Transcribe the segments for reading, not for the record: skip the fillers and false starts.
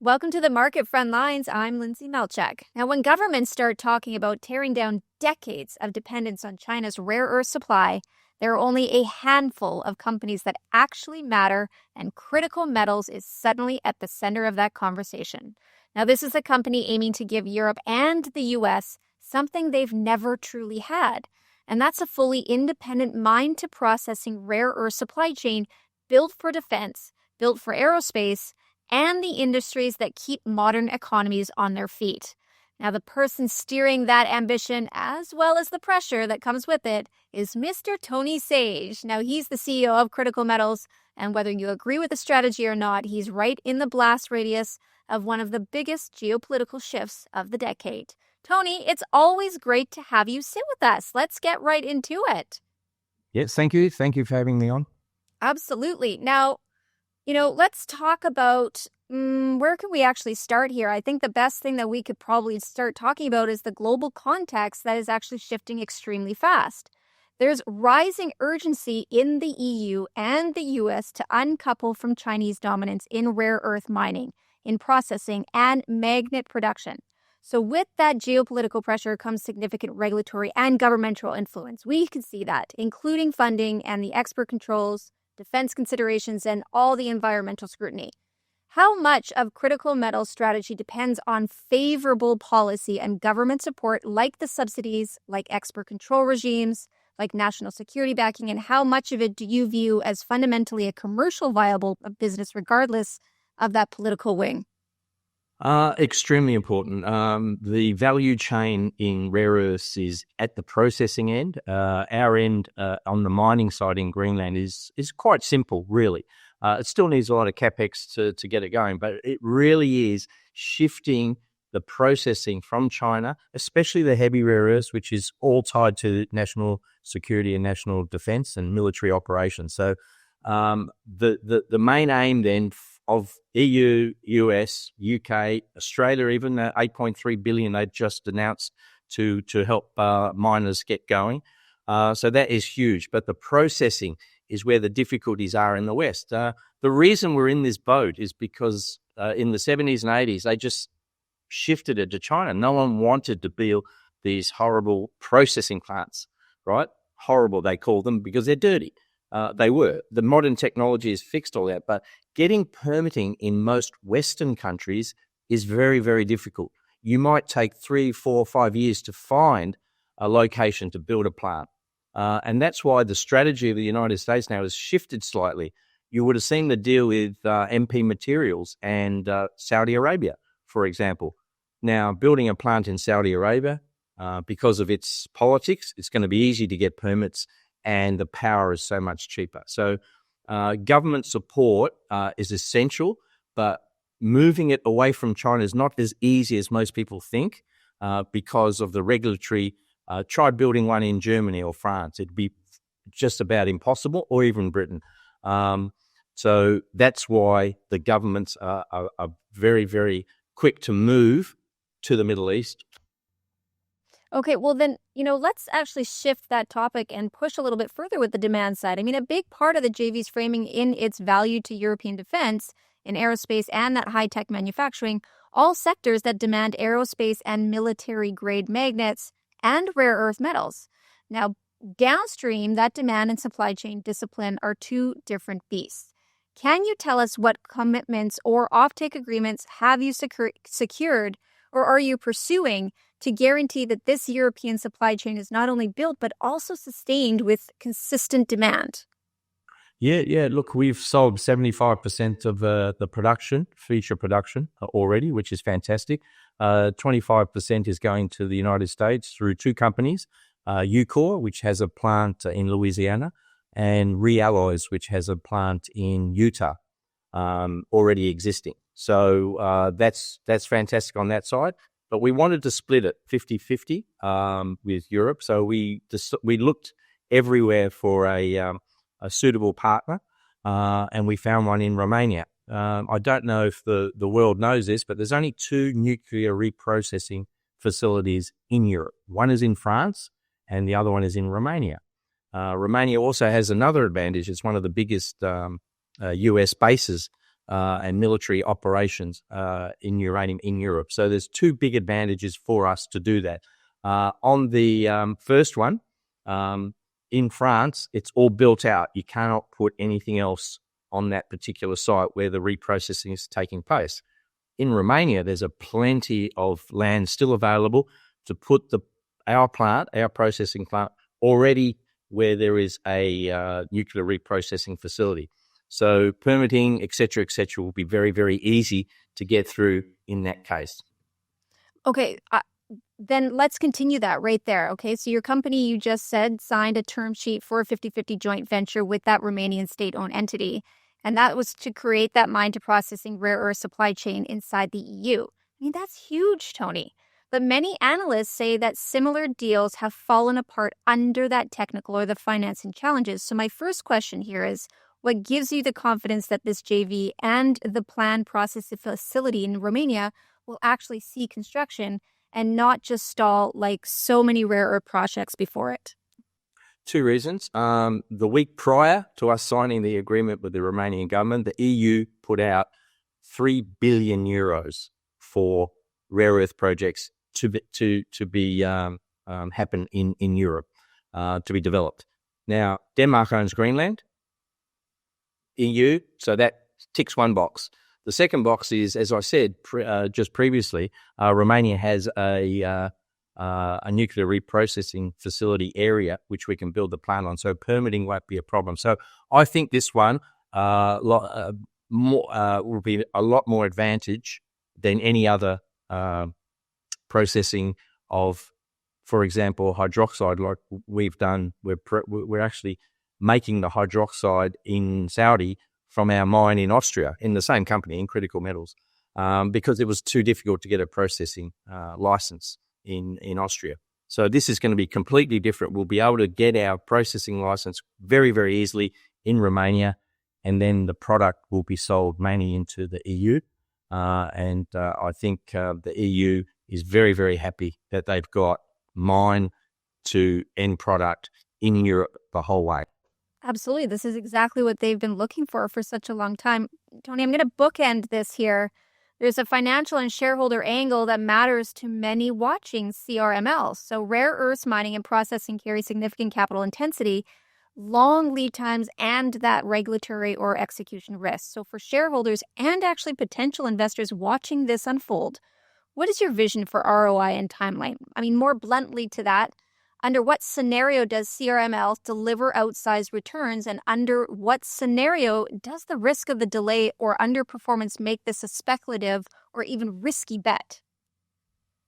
Welcome to the Market Frontlines. I'm Lyndsay Malchuk. Now, when governments start talking about tearing down decades of dependence on China's rare earth supply, there are only a handful of companies that actually matter, and Critical Metals is suddenly at the center of that conversation. Now, this is a company aiming to give Europe and the U.S. something they've never truly had, and that's a fully independent mine-to-processing rare earth supply chain built for defense, built for aerospace, and the industries that keep modern economies on their feet. Now, the person steering that ambition, as well as the pressure that comes with it, is Mr. Tony Sage. Now, he's the CEO of Critical Metals, and whether you agree with the strategy or not, he's right in the blast radius of one of the biggest geopolitical shifts of the decade. Tony, it's always great to have you sit with us. Let's get right into it. Yes, thank you. Thank you for having me on. Absolutely. Now, let's talk about where can we actually start here? I think the best thing that we could probably start talking about is the global context that is actually shifting extremely fast. There's rising urgency in the EU and the US to uncouple from Chinese dominance in rare earth mining, in processing, and magnet production. So with that geopolitical pressure comes significant regulatory and governmental influence. We can see that, including funding and the export controls, defense considerations, and all the environmental scrutiny. How much of Critical Metals' strategy depends on favorable policy and government support, like the subsidies, like export control regimes, like national security backing, and how much of it do you view as fundamentally a commercial viable business regardless of that political wing? Extremely important. The value chain in rare earths is at the processing end. Our end on the mining side in Greenland is quite simple, really. It still needs a lot of capex to get it going, but it really is shifting the processing from China, especially the heavy rare earths, which is all tied to national security and national defense and military operations. So the main aim then of EU, US, UK, Australia, even the $8.3 billion they just announced to help miners get going. So that is huge. But the processing is where the difficulties are in the West. The reason we're in this boat is because in the 70s and 80s, they just shifted it to China. No one wanted to build these horrible processing plants, right? Horrible, they call them, because they're dirty. They were. The modern technology has fixed all that, but getting permitting in most Western countries is very, very difficult. You might take 3, 4, 5 years to find a location to build a plant. And that's why the strategy of the United States now has shifted slightly. You would have seen the deal with MP Materials and Saudi Arabia, for example. Now, building a plant in Saudi Arabia, because of its politics, it's going to be easy to get permits, and the power is so much cheaper. So government support is essential, but moving it away from China is not as easy as most people think because of the regulatory. Try building one in Germany or France. It'd be just about impossible, or even Britain. So that's why the governments are very, very quick to move to the Middle East. Okay, well then, let's actually shift that topic and push a little bit further with the demand side. I mean, a big part of the JV's framing in its value to European defense, in aerospace and that high-tech manufacturing, all sectors that demand aerospace and military-grade magnets and rare earth metals. Now, downstream, that demand and supply chain discipline are two different beasts. Can you tell us what commitments or offtake agreements have you secured or are you pursuing to guarantee that this European supply chain is not only built, but also sustained with consistent demand? Yeah. Look, we've sold 75% of the production, feature production already, which is fantastic. 25% is going to the United States through two companies, Ucore, which has a plant in Louisiana, and Realloys, which has a plant in Utah, already existing. So that's fantastic on that side. But we wanted to split it 50-50 with Europe. So we looked everywhere for a suitable partner, and we found one in Romania. I don't know if the world knows this, but there's only 2 nuclear reprocessing facilities in Europe. One is in France, and the other one is in Romania. Romania also has another advantage. It's one of the biggest US bases and military operations in uranium in Europe. So there's two big advantages for us to do that. On the first one, in France, it's all built out. You cannot put anything else on that particular site where the reprocessing is taking place. In Romania, there's a plenty of land still available to put our processing plant, already where there is a nuclear reprocessing facility. So permitting, et cetera, will be very, very easy to get through in that case. Okay, then let's continue that right there. Okay, so your company, you just said, signed a term sheet for a 50-50 joint venture with that Romanian state-owned entity. And that was to create that mine to processing rare earth supply chain inside the EU. I mean, that's huge, Tony. But many analysts say that similar deals have fallen apart under that technical or the financing challenges. So my first question here is, what gives you the confidence that this JV and the planned processing facility in Romania will actually see construction and not just stall like so many rare earth projects before it? Two reasons. The week prior to us signing the agreement with the Romanian government, the EU put out 3 billion euros for rare earth projects to be happen in Europe, to be developed. Now, Denmark owns Greenland, EU, so that ticks one box. The second box is, as I said just previously, Romania has a nuclear reprocessing facility area which we can build the plant on, so permitting won't be a problem. So I think this one will be a lot more advantage than any other processing of, for example, hydroxide like we've done. We're actually making the hydroxide in Saudi from our mine in Austria, in the same company, in Critical Metals, because it was too difficult to get a processing license in Austria. So this is going to be completely different. We'll be able to get our processing license very, very easily in Romania, and then the product will be sold mainly into the EU. I think the EU is very, very happy that they've got mine to end product in Europe the whole way. Absolutely. This is exactly what they've been looking for such a long time. Tony, I'm going to bookend this here. There's a financial and shareholder angle that matters to many watching CRML. So rare earths mining and processing carry significant capital intensity, long lead times, and that regulatory or execution risk. So for shareholders and actually potential investors watching this unfold, what is your vision for ROI and timeline? I mean, more bluntly to that, under what scenario does CRML deliver outsized returns, and under what scenario does the risk of the delay or underperformance make this a speculative or even risky bet?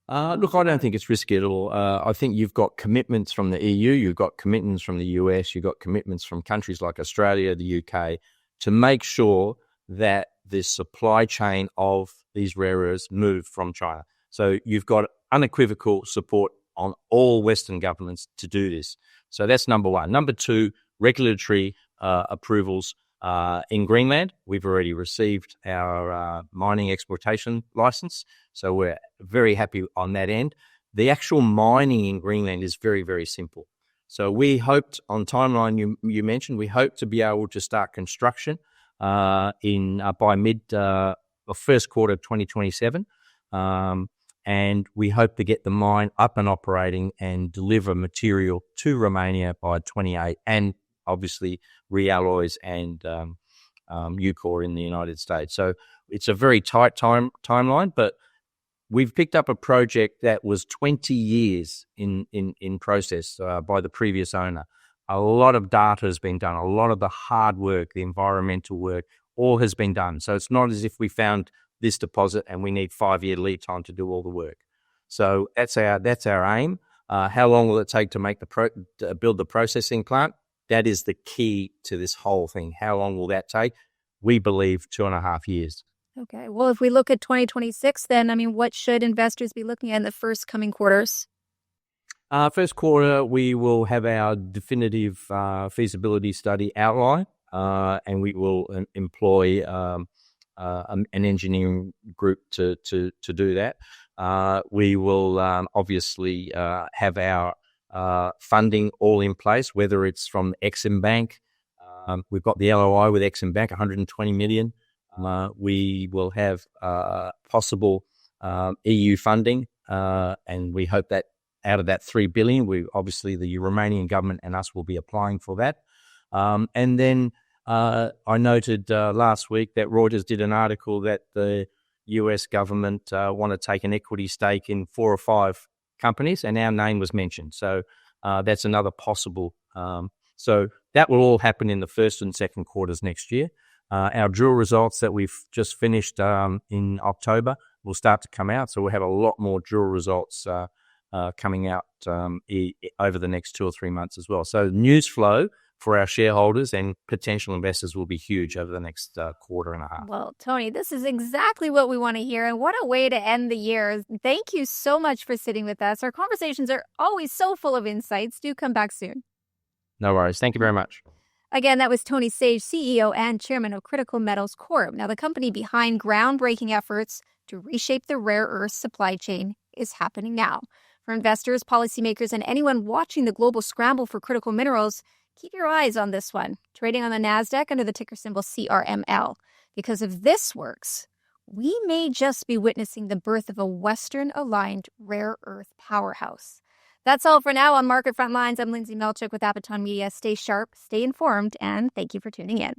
Look, I don't think it's risky at all. I think you've got commitments from the EU, you've got commitments from the US, you've got commitments from countries like Australia, the UK, to make sure that the supply chain of these rare earths move from China. So you've got unequivocal support on all Western governments to do this. So that's number one. Number two, regulatory approvals in Greenland. We've already received our mining exploitation license, so we're very happy on that end. The actual mining in Greenland is very, very simple. So we hoped, on timeline you mentioned, we hope to be able to start construction by first quarter 2027. And we hope to get the mine up and operating and deliver material to Romania by 28, and obviously realloys and Ucore in the United States. So it's a very tight timeline, but we've picked up a project that was 20 years in process by the previous owner. A lot of data has been done. A lot of the hard work, the environmental work, all has been done. So it's not as if we found this deposit and we need 5-year lead time to do all the work. So that's our aim. How long will it take to make build the processing plant? That is the key to this whole thing. How long will that take? We believe 2.5 years. Okay. Well, if we look at 2026, then, I mean, what should investors be looking at in the first coming quarters? First quarter, we will have our definitive feasibility study outline, and we will employ an engineering group to do that. We will obviously have our funding all in place, whether it's from Exim Bank. We've got the LOI with Exim Bank, 120 million. We will have possible EU funding, and we hope that out of that 3 billion, obviously the Romanian government and us will be applying for that. And then I noted last week that Reuters did an article that the US government want to take an equity stake in 4 or 5 companies, and our name was mentioned. So that's another possible. So that will all happen in the first and second quarters next year. Our drill results that we've just finished in October will start to come out. So we'll have a lot more drill results coming out over the next 2 or 3 months as well. So news flow for our shareholders and potential investors will be huge over the next quarter and a half. Well, Tony, this is exactly what we want to hear. And what a way to end the year. Thank you so much for sitting with us. Our conversations are always so full of insights. Do come back soon. No worries. Thank you very much. Again, that was Tony Sage, CEO and chairman of Critical Metals Corp. Now, the company behind groundbreaking efforts to reshape the rare earth supply chain is happening now. For investors, policymakers, and anyone watching the global scramble for critical minerals, keep your eyes on this one, trading on the NASDAQ under the ticker symbol CRML. Because if this works, we may just be witnessing the birth of a Western-aligned rare earth powerhouse. That's all for now on Market Frontlines. I'm Lyndsay Malchuk with Abaton Media. Stay sharp, stay informed, and thank you for tuning in.